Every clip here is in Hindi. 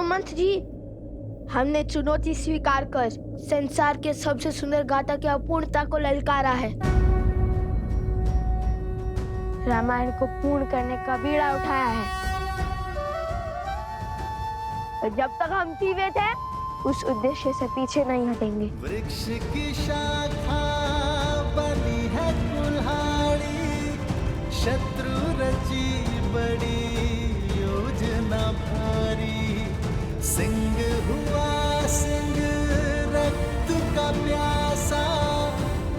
सुमंत जी, हमने चुनौती स्वीकार कर संसार के सबसे सुंदर गाथा की अपूर्णता को ललकारा है। रामायण को पूर्ण करने का बीड़ा उठाया है। और जब तक हम जीवित हैं, उस उद्देश्य से पीछे नहीं हटेंगे। वृक्ष की शाखा बनी है कुल्हाड़ी, शत्रु रची बड़ी योजना भारी। सिंह हुआ सिंह रक्त का प्यासा,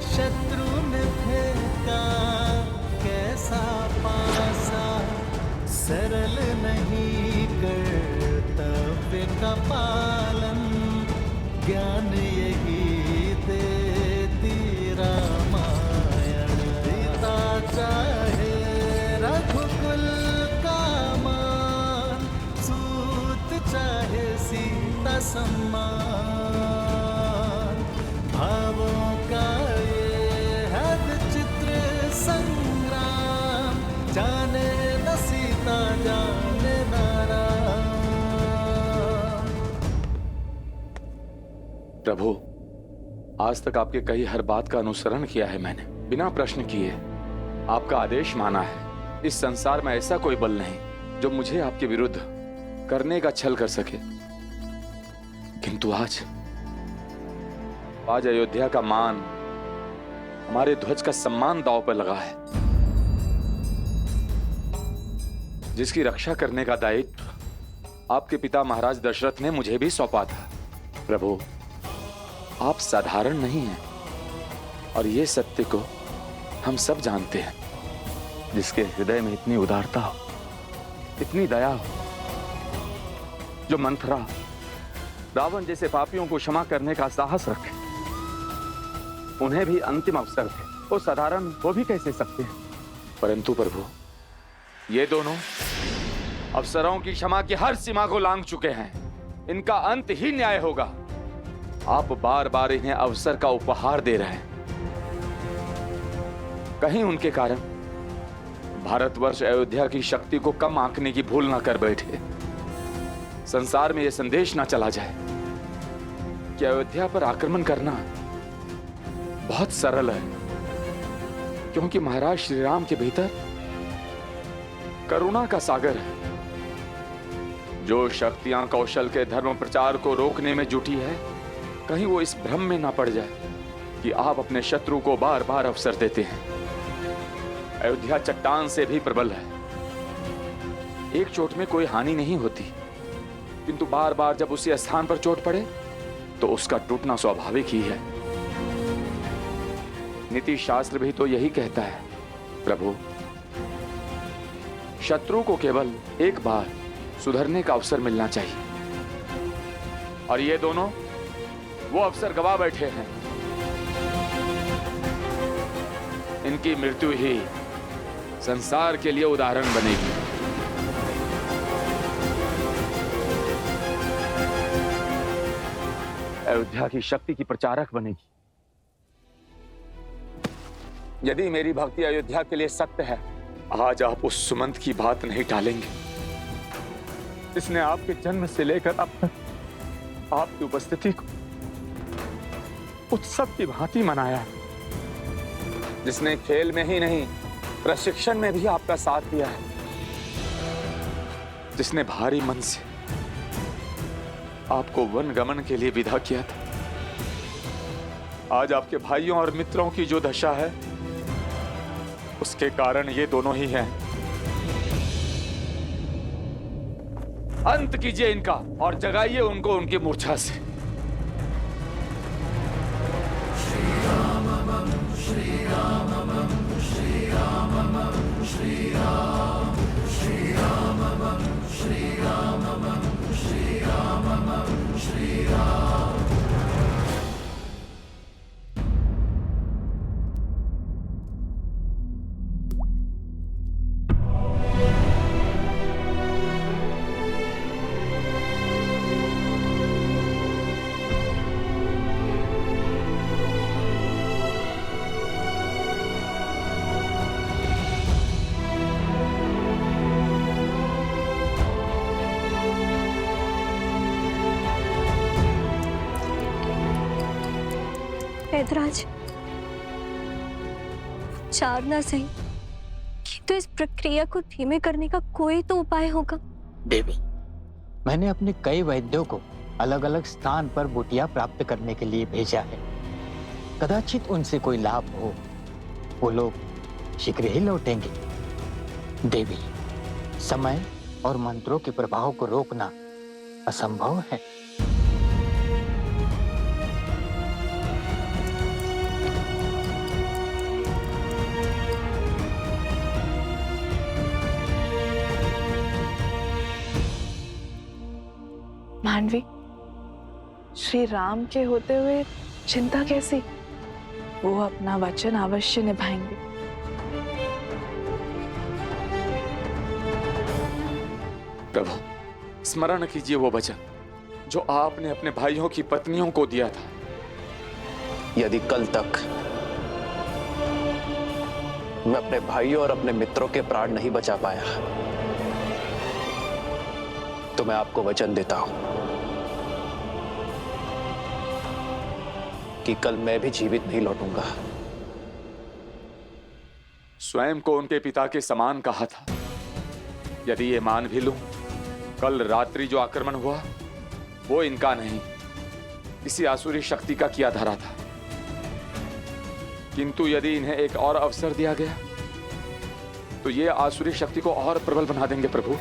शत्रु ने फेंका कैसा पासा। सरल नहीं कर्तव्य का पालन, ज्ञान यही देती रामायण। पिता चाहे रघुकुल का मान, सूत चाहे सीता सम्मान। भावों का ये है विचित्र संग्राम, जाने न सीता जाने न राम। प्रभु, आज तक आपके कही हर बात का अनुसरण किया है मैंने, बिना प्रश्न किए आपका आदेश माना है। इस संसार में ऐसा कोई बल नहीं जो मुझे आपके विरुद्ध करने का छल कर सके। किंतु आज अयोध्या का मान, हमारे ध्वज का सम्मान दांव पर लगा है, जिसकी रक्षा करने का दायित्व आपके पिता महाराज दशरथ ने मुझे भी सौंपा था। प्रभु, आप साधारण नहीं हैं और ये सत्य को हम सब जानते हैं। जिसके हृदय में इतनी उदारता हो, इतनी दया हो, जो मंथरा रावण जैसे पापियों को क्षमा करने का साहस रखे, उन्हें भी अंतिम अवसर थे, वो साधारण वो भी कैसे सकते हैं। परंतु प्रभु, ये दोनों अफसरों की क्षमा की हर सीमा को लांघ चुके हैं। इनका अंत ही न्याय होगा। आप बार बार इन्हें अवसर का उपहार दे रहे हैं। कहीं उनके कारण भारतवर्ष अयोध्या की शक्ति को कम आंकने की भूल ना कर बैठे। संसार में यह संदेश ना चला जाए कि अयोध्या पर आक्रमण करना बहुत सरल है, क्योंकि महाराज श्री राम के भीतर करुणा का सागर है। जो शक्तियां कौशल के धर्म प्रचार को रोकने में जुटी है, कहीं वो इस भ्रम में ना पड़ जाए कि आप अपने शत्रु को बार बार अवसर देते हैं। अयोध्या चट्टान से भी प्रबल है। एक चोट में कोई हानि नहीं होती, किंतु बार बार जब उसी स्थान पर चोट पड़े तो उसका टूटना स्वाभाविक ही है। नीति शास्त्र भी तो यही कहता है। प्रभु, शत्रु को केवल एक बार सुधरने का अवसर मिलना चाहिए, और ये दोनों वो अवसर गवा बैठे हैं। इनकी मृत्यु ही संसार के लिए उदाहरण बनेगी। अयोध्या की शक्ति की प्रचारक बनेगी। यदि मेरी भक्ति अयोध्या के लिए सत्य है, आज आप उस सुमंत की बात नहीं टालेंगे। इसने आपके जन्म से लेकर अब तक आपकी उपस्थिति को उत्सव की भांति मनाया, जिसने खेल में ही नहीं प्रशिक्षण में भी आपका साथ दिया है, जिसने भारी मन से आपको वन गमन के लिए विदा किया था। आज आपके भाइयों और मित्रों की जो दशा है, उसके कारण ये दोनों ही हैं। अंत कीजिए इनका और जगाइए उनको उनकी मूर्छा से। वैदराज, चार ना सही तो इस प्रक्रिया को धीमे करने का कोई तो उपाय होगा। देवी, मैंने अपने कई वैद्यों को अलग अलग स्थान पर बुटिया प्राप्त करने के लिए भेजा है। कदाचित उनसे कोई लाभ हो। वो लोग शीघ्र ही लौटेंगे। देवी, समय और मंत्रों के प्रभाव को रोकना असंभव है। मानवी, श्री राम के होते हुए चिंता कैसी? वो अपना वचन अवश्य निभाएंगे। प्रभु, स्मरण कीजिए वो वचन जो आपने अपने भाइयों की पत्नियों को दिया था। यदि कल तक मैं अपने भाइयों और अपने मित्रों के प्राण नहीं बचा पाया, तो मैं आपको वचन देता हूं कि कल मैं भी जीवित नहीं लौटूंगा। स्वयं को उनके पिता के समान कहा था। यदि ये मान भी लूं, कल रात्रि जो आक्रमण हुआ वो इनका नहीं, किसी आसुरी शक्ति का किया धरा था। किंतु यदि इन्हें एक और अवसर दिया गया तो ये आसुरी शक्ति को और प्रबल बना देंगे। प्रभु,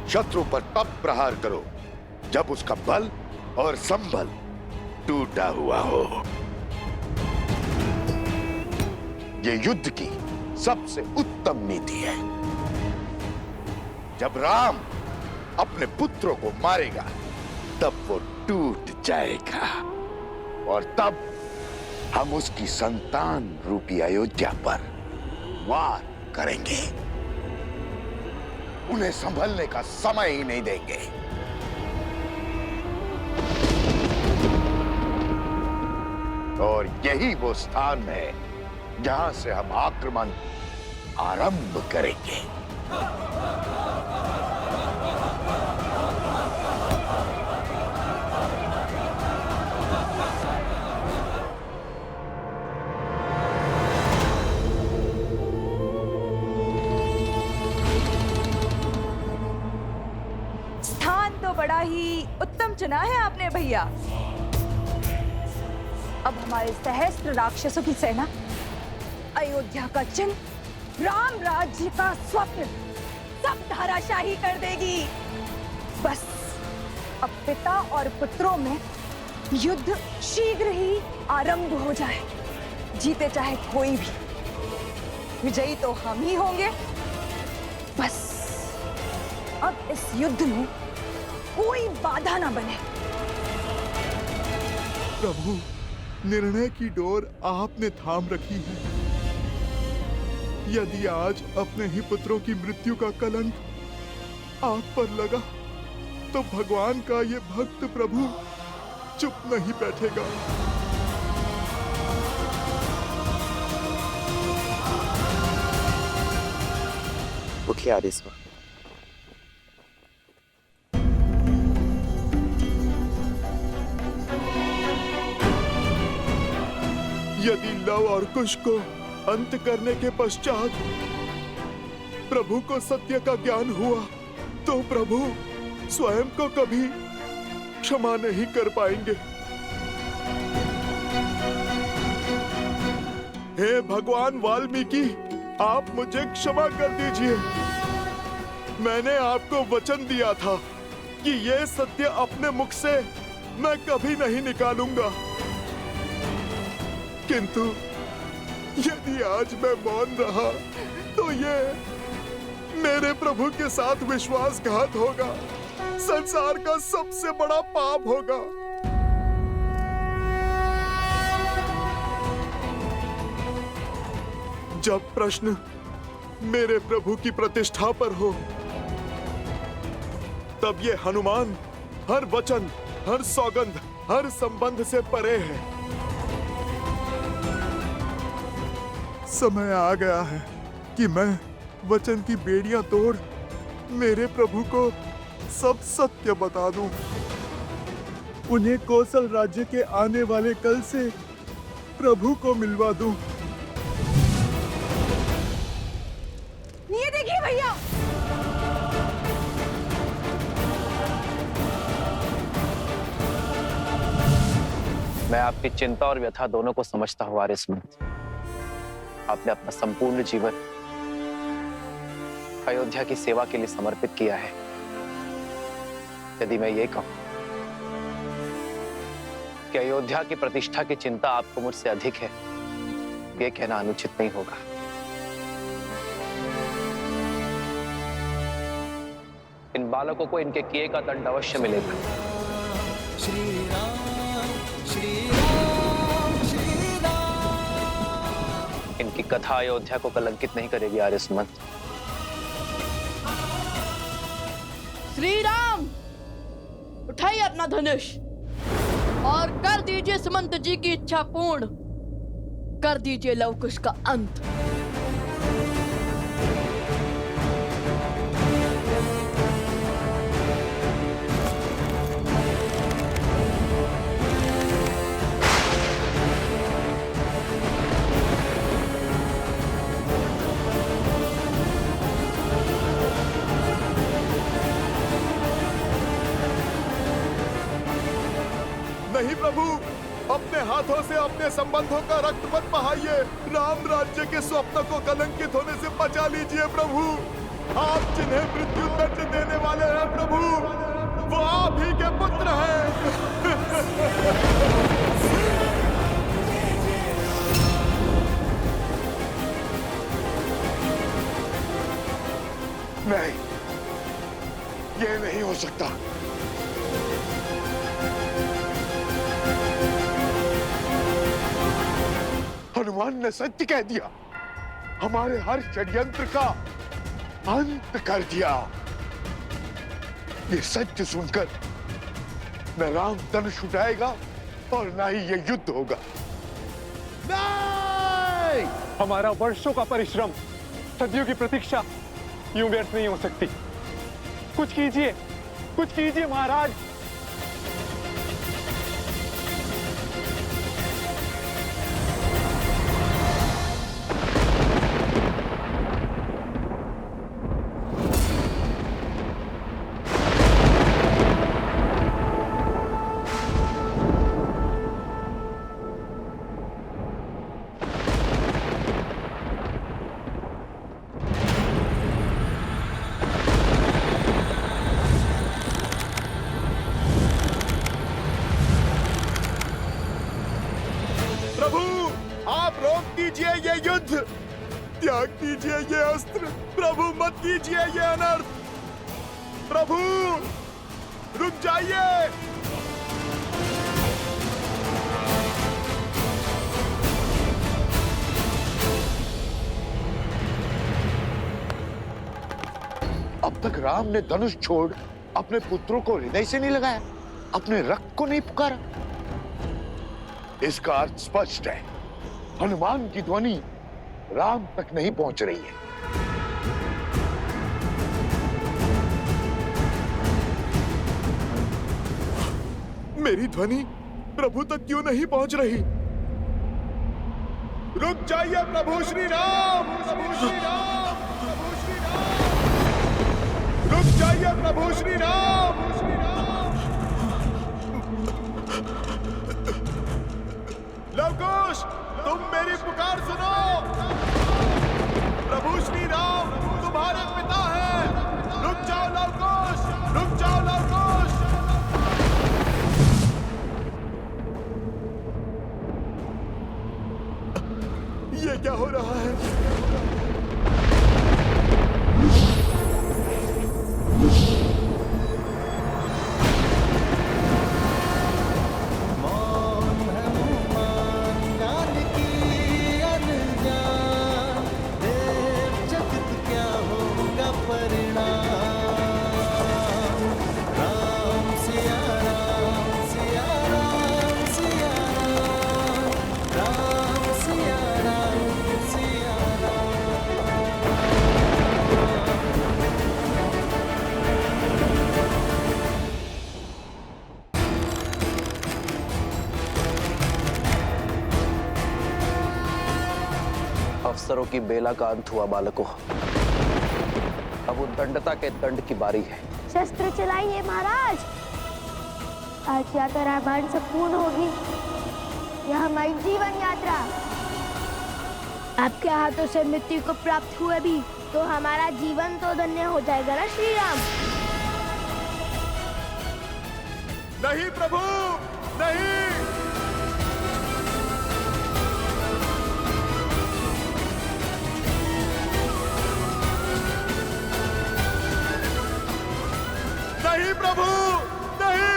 शत्रु पर तब प्रहार करो जब उसका बल और संबल टूटा हुआ हो। ये युद्ध की सबसे उत्तम नीति है। जब राम अपने पुत्रों को मारेगा तब वो टूट जाएगा और तब हम उसकी संतान रूपी अयोध्या पर वार करेंगे। उन्हें संभलने का समय ही नहीं देंगे। और यही वो स्थान है जहां से हम आक्रमण आरंभ करेंगे। बड़ा ही उत्तम चुना है आपने भैया। अब हमारे सहस्त्र राक्षसों की सेना अयोध्या का चिन्ह, राम राज्य का स्वप्न सब धराशाही कर देगी। बस अब पिता और पुत्रों में युद्ध शीघ्र ही आरंभ हो जाए। जीते चाहे कोई भी, विजयी तो हम ही होंगे। बस अब इस युद्ध में कोई बाधा ना बने। प्रभु, निर्णय की डोर आपने थाम रखी है। यदि आज अपने ही पुत्रों की मृत्यु का कलंक आप पर लगा तो भगवान का ये भक्त प्रभु चुप नहीं बैठेगा। मुख्य आदेश हुआ। यदि लव और कुश को अंत करने के पश्चात प्रभु को सत्य का ज्ञान हुआ तो प्रभु स्वयं को कभी क्षमा नहीं कर पाएंगे। हे भगवान वाल्मीकि, आप मुझे क्षमा कर दीजिए। मैंने आपको वचन दिया था कि ये सत्य अपने मुख से मैं कभी नहीं निकालूंगा, किंतु यदि आज मैं मौन रहा तो ये मेरे प्रभु के साथ विश्वासघात होगा, संसार का सबसे बड़ा पाप होगा। जब प्रश्न मेरे प्रभु की प्रतिष्ठा पर हो, तब ये हनुमान हर वचन, हर सौगंध, हर संबंध से परे है। समय आ गया है कि मैं वचन की बेड़ियां तोड़ मेरे प्रभु को सब सत्य बता दूं। उन्हें कौशल राज्य के आने वाले कल से प्रभु को मिलवा दूं। ये देखिए भैया, मैं आपकी चिंता और व्यथा दोनों को समझता हूं आर्यसमंत। आपने अपना संपूर्ण जीवन अयोध्या की सेवा के लिए समर्पित किया है। यदि मैं ये कहूं कि अयोध्या की प्रतिष्ठा की चिंता आपको मुझसे अधिक है, ये कहना अनुचित नहीं होगा। इन बालकों को इनके किए का दंड अवश्य मिलेगा। श्री राम श्री राम श्री राम। इनकी कथा अयोध्या को कलंकित नहीं करेगी आर्यसमंत। श्री राम, उठाइए अपना धनुष और कर दीजिए सुमंत जी की इच्छा पूर्ण। कर दीजिए लवकुश का अंत। नहीं प्रभु, अपने हाथों से अपने संबंधों का रक्त मत बहाइए। राम राज्य के स्वप्न को कलंकित होने से बचा लीजिए प्रभु। आप जिन्हें मृत्यु दंड देने वाले हैं प्रभु, वो आप ही के पुत्र हैं। नहीं, ये नहीं हो सकता। हनुमान ने सत्य कह दिया, हमारे हर षड्यंत्र का अंत कर दिया। ये सत्य सुनकर न राम धनुष उठाएगा और न ही ये युद्ध होगा। नहीं! हमारा वर्षों का परिश्रम, सदियों की प्रतीक्षा यूं व्यर्थ नहीं हो सकती। कुछ कीजिए महाराज। कीजिए ये युद्ध, त्याग कीजिए ये अस्त्र। प्रभु मत कीजिए ये अनर्थ। प्रभु रुक जाइए। अब तक राम ने धनुष छोड़ अपने पुत्रों को हृदय से नहीं लगाया, अपने रक्त को नहीं पुकारा। इसका अर्थ स्पष्ट है, हनुमान की ध्वनि राम तक नहीं पहुंच रही है। मेरी ध्वनि प्रभु तक क्यों नहीं पहुंच रही? रुक जाइए प्रभु श्री राम, प्रभु श्री राम, प्रभु श्री राम। रुक जाइए प्रभु श्री राम, श्री राम। लवकुश, तुम मेरी पुकार सुनो। प्रभु श्री राम तुम्हारे पिता हैं। रुक जाओ लवकुश, रुक जाओ लवकुश। ये क्या हो रहा है? अवसरों की बेला का अंत हुआ बालकों। अब उद्दंडता के दंड की बारी है। शस्त्र चलाइए महाराज। आज यात्रा रामायण से पूर्ण होगी। यह हमारी जीवन यात्रा। आपके हाथों से मृत्यु को प्राप्त हुए भी तो हमारा जीवन तो धन्य हो जाएगा ना श्री राम। नहीं प्रभु, नहीं। नहीं प्रभु, नहीं।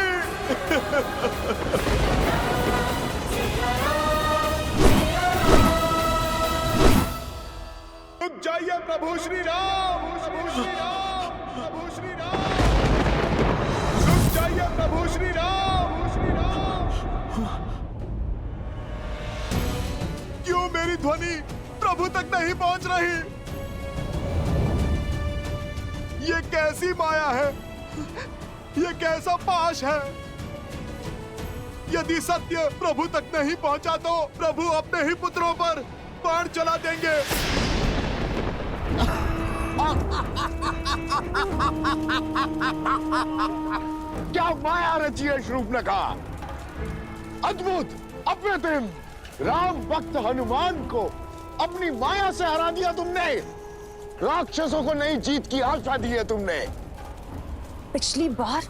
रुक जाइए प्रभु श्री राम, प्रभु श्री राम, प्रभु श्री राम। रुक जाइए प्रभु श्री राम, श्री राम। क्यों मेरी ध्वनि प्रभु तक नहीं पहुंच रही? ये कैसी माया है? ये कैसा पाश है? यदि सत्य प्रभु तक नहीं पहुंचा तो प्रभु अपने ही पुत्रों पर बाण चला देंगे। क्या माया रची है शूर्पणखा? अद्भुत, अप्रतिम। राम भक्त हनुमान को अपनी माया से हरा दिया तुमने। राक्षसों को नई जीत की आशा दी है तुमने। पिछली बार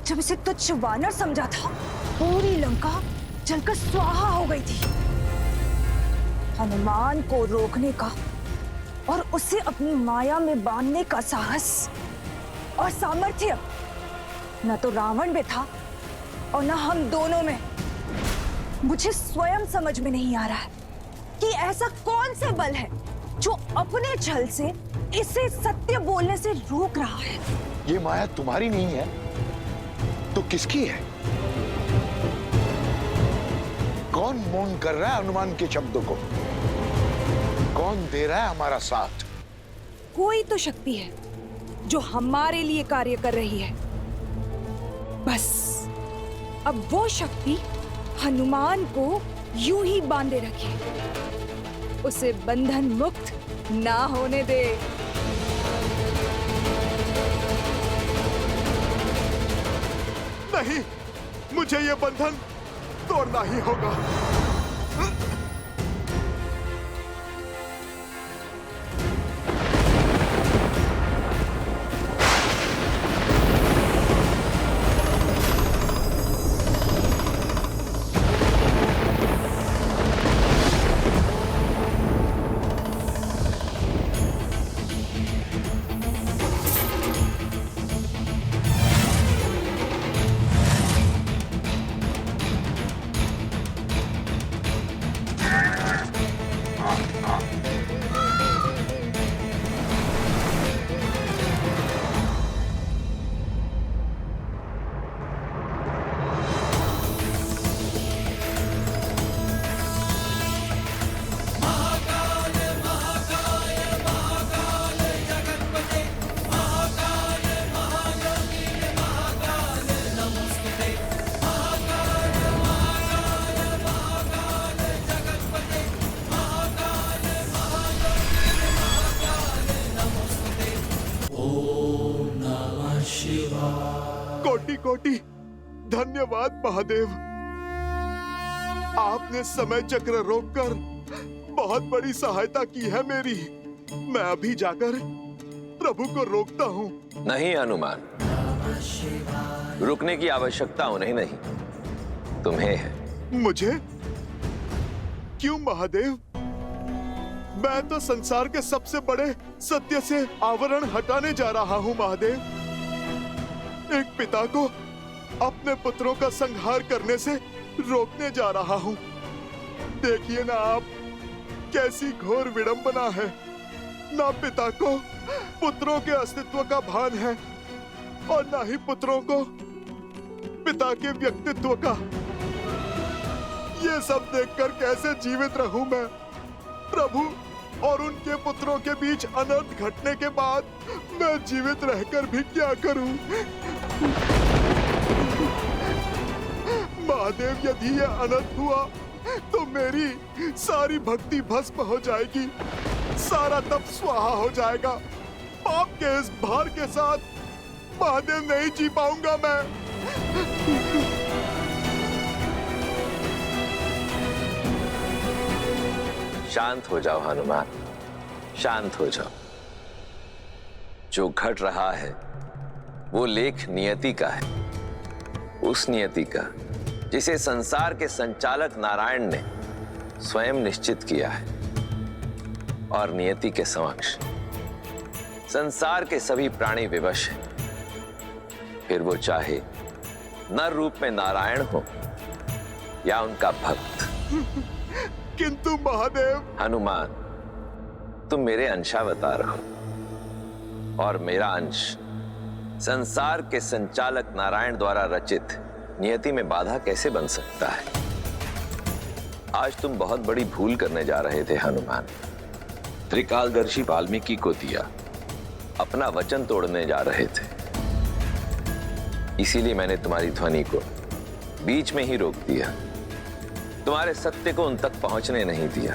जब इसे तुच्छ वानर समझा था, पूरी लंका जलकर स्वाहा हो गई थी। हनुमान को रोकने का और उसे अपनी माया में बांधने का साहस और सामर्थ्य न तो रावण में था और न हम दोनों में। मुझे स्वयं समझ में नहीं आ रहा है कि ऐसा कौन सा बल है जो अपने छल से इसे सत्य बोलने से रोक रहा है। ये माया तुम्हारी नहीं है तो किसकी है? कौन मौन कर रहा है हनुमान के शब्दों को? कौन दे रहा है हमारा साथ? कोई तो शक्ति है जो हमारे लिए कार्य कर रही है। बस अब वो शक्ति हनुमान को यूं ही बांधे रखे, उसे बंधन मुक्त ना होने दे। नहीं, मुझे ये बंधन तोड़ना ही होगा। कोटि कोटि धन्यवाद महादेव। आपने समय चक्र रोककर बहुत बड़ी सहायता की है मेरी। मैं अभी जाकर प्रभु को रोकता हूँ। नहीं हनुमान, रुकने की आवश्यकता उन्हें नहीं, तुम्हें है। मुझे? क्यों महादेव? मैं तो संसार के सबसे बड़े सत्य से आवरण हटाने जा रहा हूँ महादेव। एक पिता को अपने पुत्रों का संहार करने से रोकने जा रहा हूँ। देखिए ना आप, कैसी घोर विडंबना है। ना पिता को पुत्रों के अस्तित्व का भान है और ना ही पुत्रों को पिता के व्यक्तित्व का। ये सब देखकर कैसे जीवित रहूं मैं? प्रभु और उनके पुत्रों के बीच अनर्थ घटने के बाद मैं जीवित रहकर भी क्या करूं? महादेव, यदि ये अनर्थ हुआ तो मेरी सारी भक्ति भस्म हो जाएगी। सारा तप स्वाहा हो जाएगा। पाप के इस भार के साथ महादेव नहीं जी पाऊंगा मैं। शांत हो जाओ हनुमान, शांत हो जाओ। जो घट रहा है वो लेख नियति का है, उस नियति का जिसे संसार के संचालक नारायण ने स्वयं निश्चित किया है। और नियति के समक्ष संसार के सभी प्राणी विवश हैं, फिर वो चाहे नर रूप में नारायण हो या उनका भक्त। किंतु महादेव। हनुमान, तुम मेरे अंशावतार हो और मेरा अंश संसार के संचालक नारायण द्वारा रचित नियति में बाधा कैसे बन सकता है? आज तुम बहुत बड़ी भूल करने जा रहे थे हनुमान। त्रिकालदर्शी वाल्मीकि को दिया अपना वचन तोड़ने जा रहे थे, इसीलिए मैंने तुम्हारी ध्वनि को बीच में ही रोक दिया, तुम्हारे सत्य को उन तक पहुंचने नहीं दिया।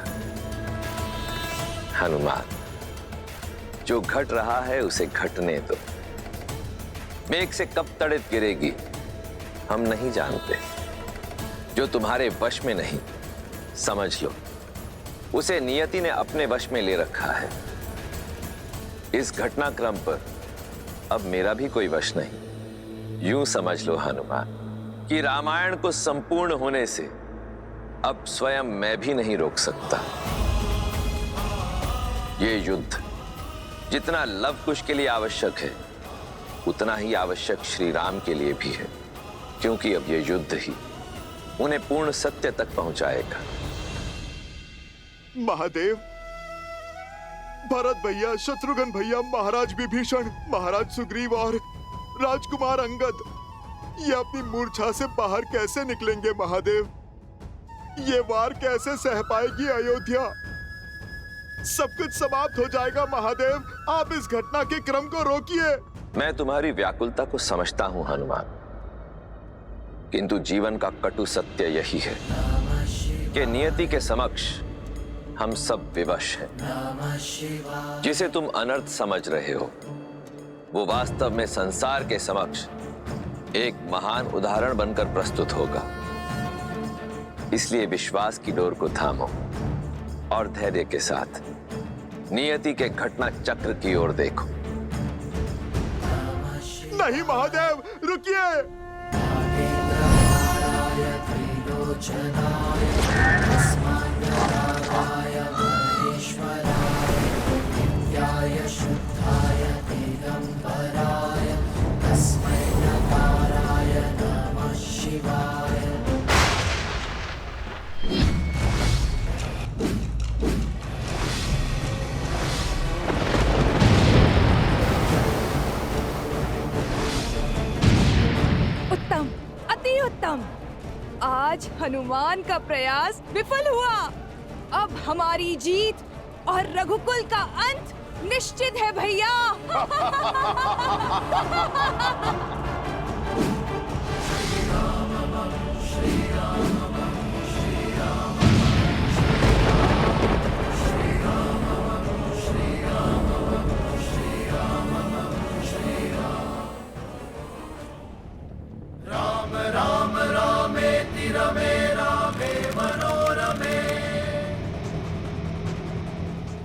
हनुमान, जो घट रहा है उसे घटने दो। मेघ से कब तड़ित गिरेगी हम नहीं जानते। जो तुम्हारे वश में नहीं, समझ लो उसे नियति ने अपने वश में ले रखा है। इस घटनाक्रम पर अब मेरा भी कोई वश नहीं। यूं समझ लो हनुमान कि रामायण को संपूर्ण होने से अब स्वयं मैं भी नहीं रोक सकता। ये युद्ध जितना लव कुश के लिए आवश्यक है, उतना ही आवश्यक श्री राम के लिए भी है, क्योंकि अब यह युद्ध ही उन्हें पूर्ण सत्य तक पहुंचाएगा। महादेव, भरत भैया, शत्रुघ्न भैया, महाराज विभीषण, महाराज सुग्रीव और राजकुमार अंगद ये अपनी मूर्छा से बाहर कैसे निकलेंगे महादेव? ये वार कैसे सह पाएगी अयोध्या? सब कुछ समाप्त हो जाएगा महादेव। आप इस घटना के क्रम को रोकिए। मैं तुम्हारी व्याकुलता को समझता हूं हनुमान, किंतु जीवन का कटु सत्य यही है कि नियति के समक्ष हम सब विवश हैं। जिसे तुम अनर्थ समझ रहे हो वो वास्तव में संसार के समक्ष एक महान उदाहरण बनकर प्रस्तुत होगा। इसलिए विश्वास की डोर को थामो और धैर्य के साथ नियति के घटना चक्र की ओर देखो। नहीं महादेव, रुकिए। उत्तम, अति उत्तम। आज हनुमान का प्रयास विफल हुआ। अब हमारी जीत और रघुकुल का अंत निश्चित है भैया।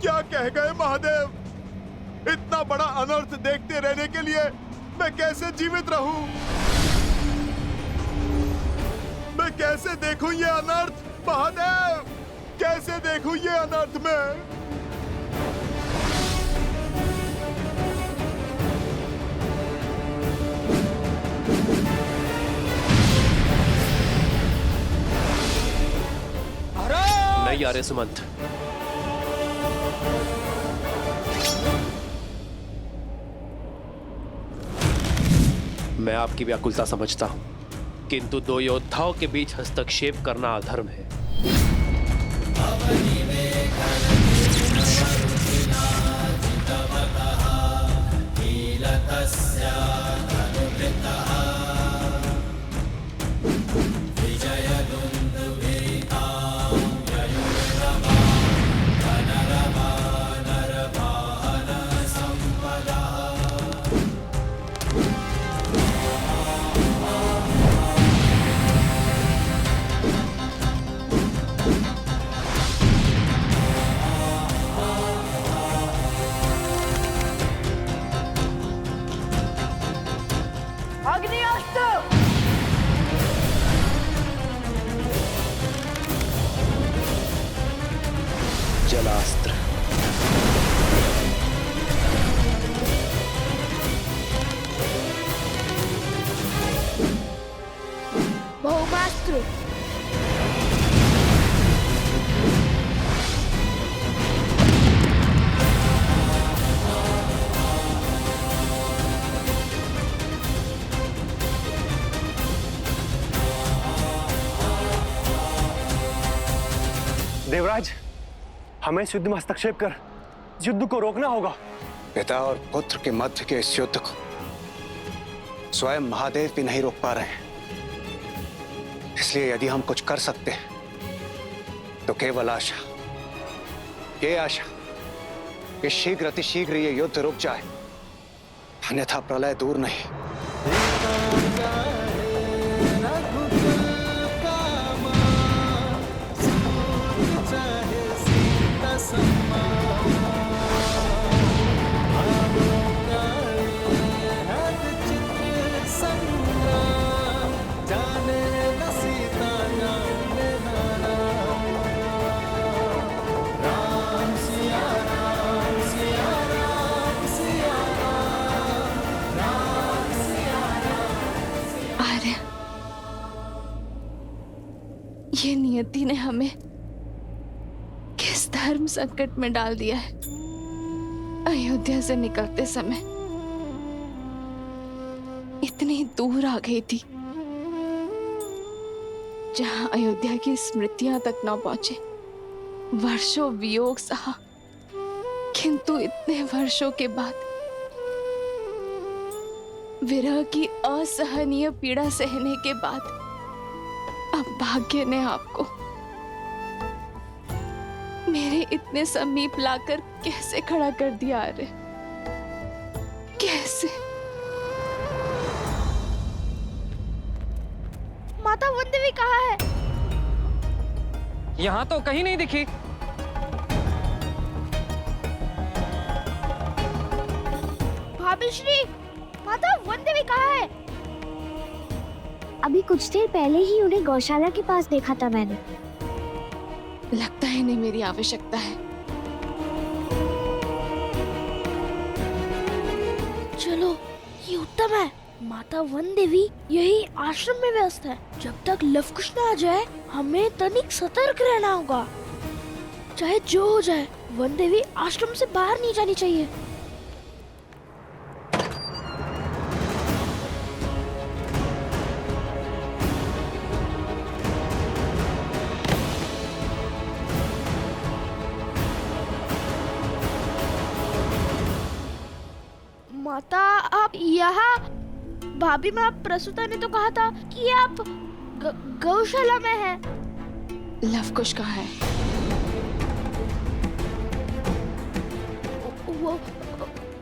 क्या कह गए महादेव? इतना बड़ा अनर्थ देखते रहने के लिए मैं कैसे जीवित रहूं? मैं कैसे देखूं ये अनर्थ महादेव? कैसे देखूं ये अनर्थ में? नहीं आ रहे सुमंत। मैं आपकी व्याकुलता समझता हूं, किंतु दो योद्धाओं के बीच हस्तक्षेप करना अधर्म है। अस्त्र। भौमास्त्र। देवराज, हमें इस युद्ध में हस्तक्षेप कर इस युद्ध को रोकना होगा। पिता और पुत्र के मध्य के इस युद्ध को स्वयं महादेव भी नहीं रोक पा रहे हैं। इसलिए यदि हम कुछ कर सकते हैं तो केवल आशा, ये आशा कि शीघ्र अतिशीघ्र ये युद्ध रुक जाए, अन्यथा प्रलय दूर नहीं। आर्य, ये नियति ने हमें किस धर्म संकट में डाल दिया है। अयोध्या से निकलते समय इतनी दूर आ गई थी जहां अयोध्या की स्मृतियां तक न पहुंचे। वर्षों वियोग सहा, किंतु इतने वर्षों के बाद विरह की असहनीय पीड़ा सहने के बाद अब भाग्य ने आपको मेरे इतने समीप लाकर कैसे खड़ा कर दिया। अरे कैसे? माता वन देवी कहाँ है? यहाँ तो कहीं नहीं दिखी। भाभी श्री, माता वन देवी कहाँ है? अभी कुछ देर पहले ही उन्हें गौशाला के पास देखा था मैंने। लगता है इन्हें मेरी आवश्यकता है। चलो, ये उत्तम है। माता वन देवी यही आश्रम में व्यस्त है। जब तक लवकुश न आ जाए हमें तनिक सतर्क रहना होगा। चाहे जो हो जाए, वन देवी आश्रम से बाहर नहीं जानी चाहिए। माता आप यहाँ? भाभी माँ प्रसूता ने तो कहा था कि आप गौशाला में हैं। लवकुश कहाँ है? वो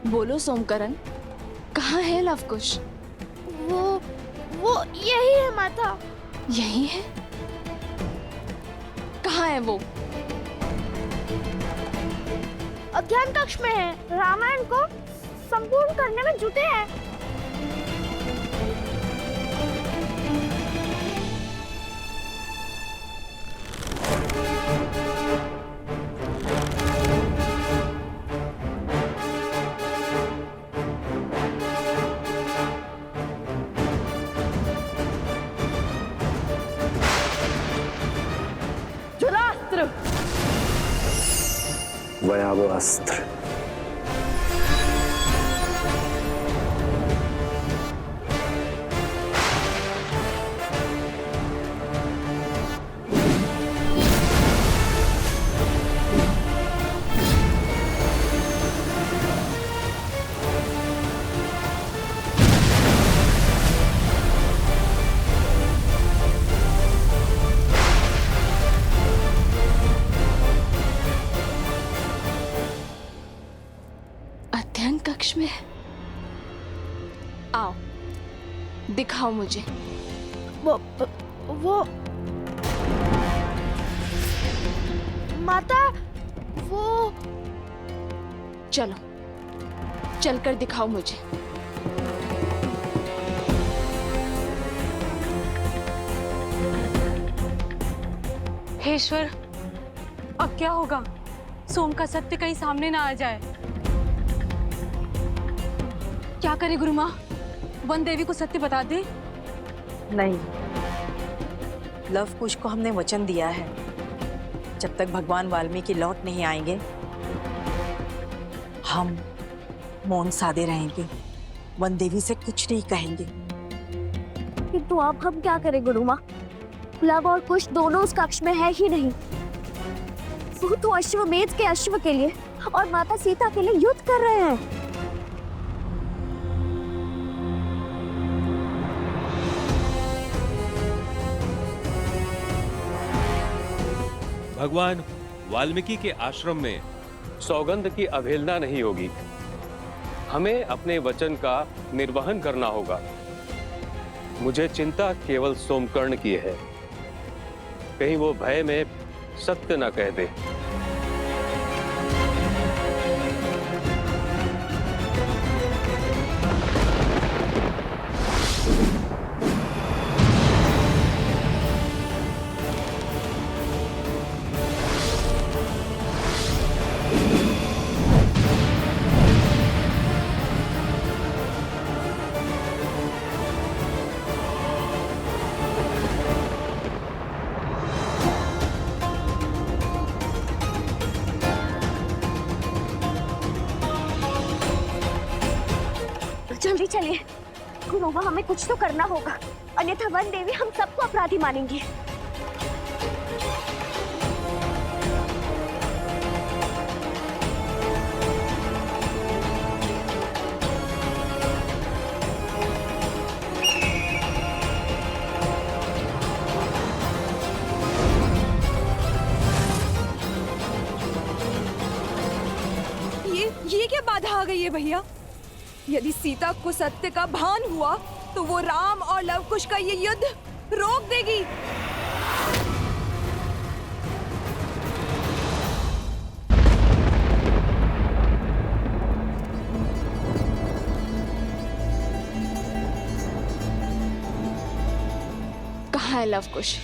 बोलो सोमकरण, कहाँ है लवकुश? वो यही है माता। यही है? कहाँ है वो? अध्ययन कक्ष में है। रामायण को संपूर्ण करने में जुटे हैं। जलास्त्र। भयावह अस्त्र। अध्ययन कक्ष में है। आओ, दिखाओ मुझे। वो माता, वो चलो, चलकर दिखाओ मुझे। हे ईश्वर, अब क्या होगा? सोम का सत्य कहीं सामने ना आ जाए। क्या करे गुरु माँ, वन देवी को सत्य बता दे? नहीं, लव कुश को हमने वचन दिया है, जब तक भगवान वाल्मीकि लौट नहीं आएंगे हम मौन साधे रहेंगे, वन देवी से कुछ नहीं कहेंगे। किंतु अब हम क्या करें गुरु माँ? लव और कुश दोनों उस कक्ष में है ही नहीं। वो तो अश्वमेध के अश्व के लिए और माता सीता के लिए युद्ध कर रहे हैं। भगवान वाल्मीकि के आश्रम में सौगंध की अवहेलना नहीं होगी। हमें अपने वचन का निर्वहन करना होगा। मुझे चिंता केवल सोमकर्ण की है, कहीं वो भय में सत्य न कह दे। जल्दी चलिए गुरु माँ, हमें कुछ तो करना होगा, अन्यथा वन देवी हम सबको अपराधी मानेंगी। ये क्या बाधा आ गई है भैया? यदि सीता को सत्य का भान हुआ तो वो राम और लवकुश का ये युद्ध रोक देगी। कहाँ है लवकुश?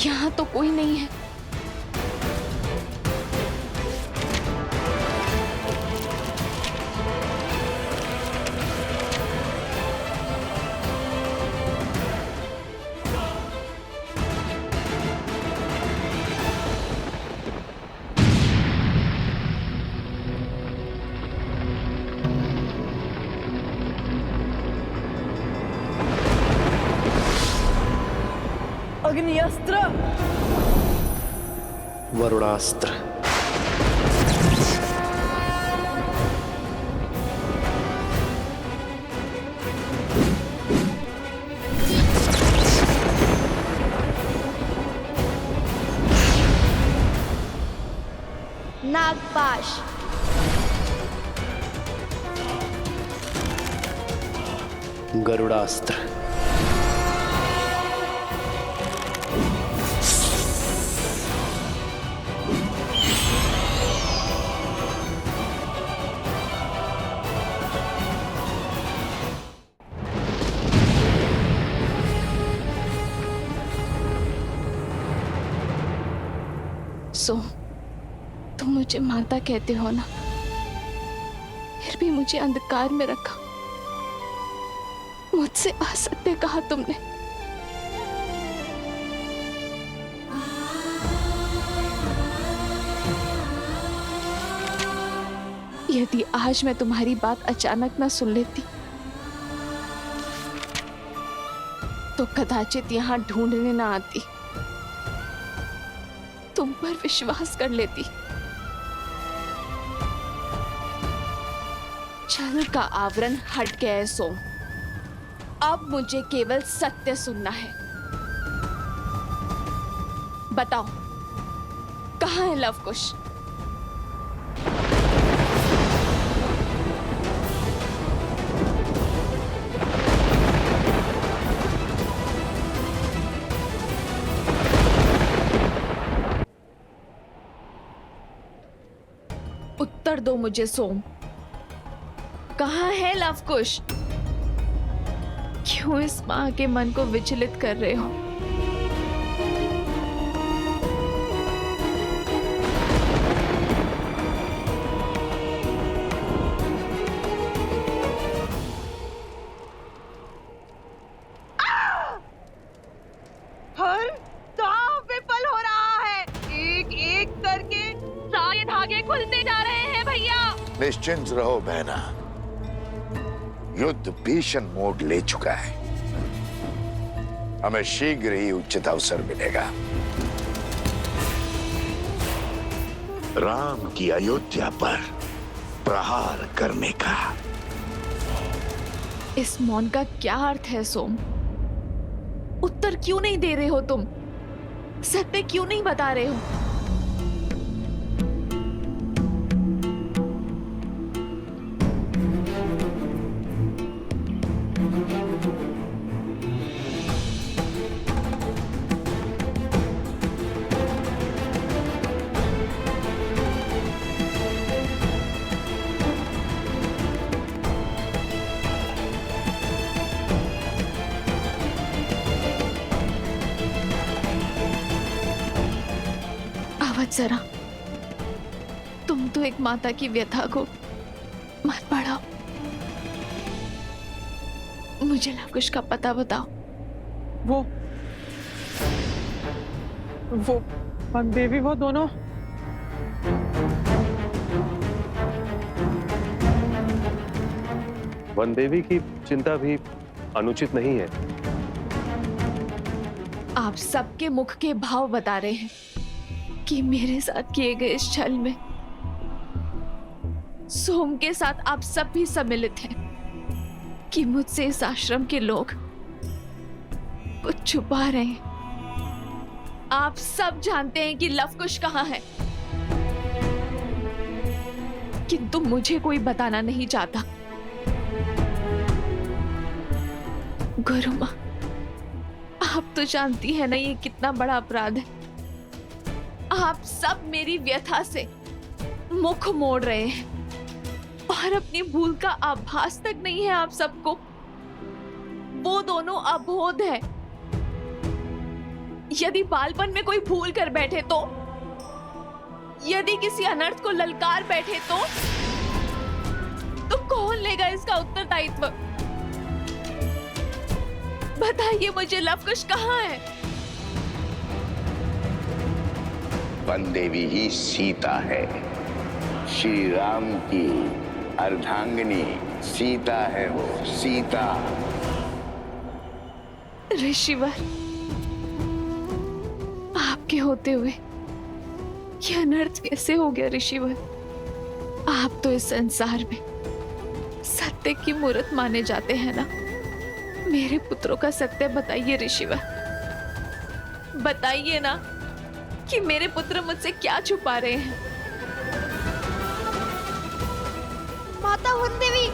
यहाँ तो कोई नहीं है। अग्नियस्त्र, वरुणास्त्र, नागपाश, गरुड़ास्त्र, सो तुम मुझे माता कहते हो ना, फिर भी मुझे अंधकार में रखा, मुझसे असत्य कहा तुमने। यदि आज मैं तुम्हारी बात अचानक ना सुन लेती तो कदाचित यहां ढूंढने ना आती, तुम पर विश्वास कर लेती। छल का आवरण हट गया है सोम, अब मुझे केवल सत्य सुनना है। बताओ कहाँ है लवकुश? उत्तर दो मुझे सोम, कहाँ है लवकुश? क्यों इस मां के मन को विचलित कर रहे हो? निश्चिंत रहो बहना, युद्ध भीषण मोड़ ले चुका है। हमें शीघ्र ही उचित अवसर मिलेगा राम की अयोध्या पर प्रहार करने का। इस मौन का क्या अर्थ है सोम? उत्तर क्यों नहीं दे रहे हो तुम? सत्य क्यों नहीं बता रहे हो? जरा तुम तो एक माता की व्यथा को मत बढ़ाओ। मुझे लवकुश का पता बताओ। वो देवी, वो दोनों वनदेवी की चिंता भी अनुचित नहीं है। आप सबके मुख के भाव बता रहे हैं कि मेरे साथ किए गए इस छल में सोम के साथ आप सब भी सम्मिलित हैं, कि मुझसे इस आश्रम के लोग कुछ छुपा रहे हैं। आप सब जानते हैं कि लवकुश कहाँ है, किंतु मुझे कोई बताना नहीं चाहता। गुरु मां, आप तो जानती है ना ये कितना बड़ा अपराध है। आप सब मेरी व्यथा से मुख मोड़ रहे हैं और अपनी भूल का आभास तक नहीं है आप सबको। वो दोनों अबोध है। यदि बालपन में कोई भूल कर बैठे तो, यदि किसी अनर्थ को ललकार बैठे तो कौन लेगा इसका उत्तरदायित्व? बताइए मुझे, लवकुश कहाँ है? वनदेवी ही सीता है, श्री राम की अर्धांगिनी सीता है वो, सीता। ऋषिवर, आपके होते हुए यह अनर्थ कैसे हो गया ऋषिवर? आप तो इस संसार में सत्य की मूर्त माने जाते हैं ना। मेरे पुत्रों का सत्य बताइए ऋषिवर, बताइए ना कि मेरे पुत्र मुझसे क्या छुपा रहे हैं। माता वनदेवी,